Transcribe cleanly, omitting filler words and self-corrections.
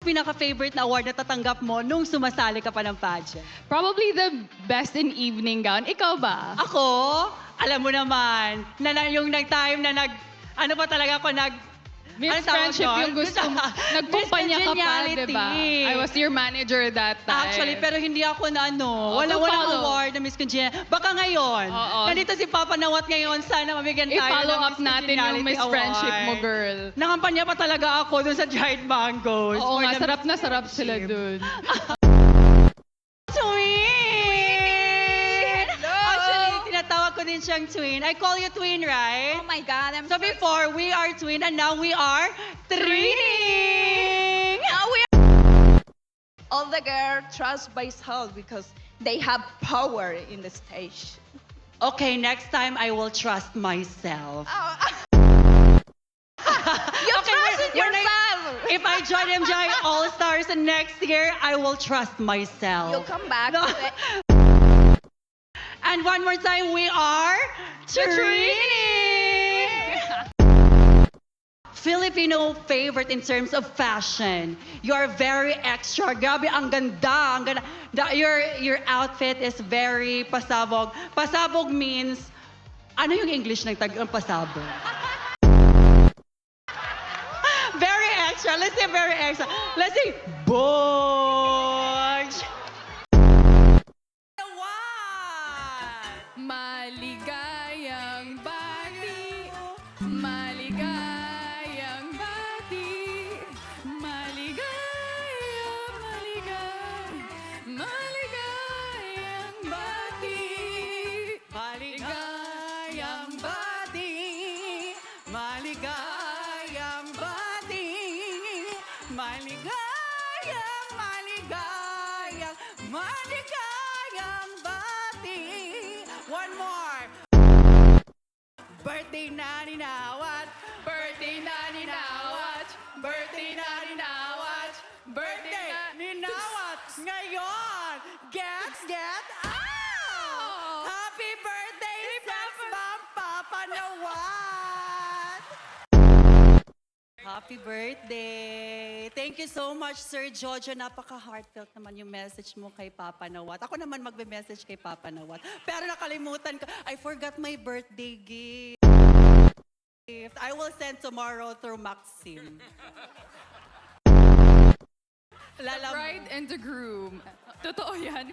pinaka-favorite na award na tatanggap mo nung sumasali ka pa ng pageant? Probably the best in evening gown. Ikaw ba? Ako, alam mo naman, yung time na ano ba talaga ako, Miss ano tawag Friendship doon? yung gusto mo. Nagkumpanya ka pa, Congeniality. diba? I was your manager that time. Actually, pero hindi ako na walang follow. award na Miss Congeniality. Baka ngayon, Oo. nandito si Papa Nawat ngayon, sana mabigyan tayo I-follow ng up Miss natin yung Congeniality Miss Award. Friendship mo, girl. Nangampanya pa talaga ako dun sa dried mangoes. Oo for nga, the sarap Miss na sarap sila Friendship. dun. Twin! Hello! Actually, tinatawag ko din siyang twin. I call you twin, right? Oh my God, I'm So before, we are twin and now we are twinning! Now we are... All the girls trust myself because they have power in the stage. Okay, next time I will trust myself. Oh, you Okay, trust in when yourself! If I join MJ All Stars next year, I will trust myself. You'll come back No. to it. And one more time, we are Trini! Filipino favorite in terms of fashion. You are very extra. Grabe, ang ganda. Ang ganda. Your outfit is very pasabog. Pasabog means, ano yung English ng pasabog? Very extra. Let's say very extra. Let's say, boy! Maligayang bati, maligayang bati, maligayang bati, Maligayang bati, maligayang bati, maligayang bati. One more. Birthday na ni Nawat, birthday na ni Nawat, birthday na ni Nawat, birthday ni Nawat ngayon. Get out! Happy birthday, Sex Bomb Papa Nawat! Happy birthday! Thank you so much, Sir Jojo. Napaka-heartfelt naman yung message mo kay Papa Nawat. Ako naman magbe-message kay Papa Nawat. Pero nakalimutan ko, I forgot my birthday gift. I will send tomorrow through Maxim. The bride and the groom. Totoo yan,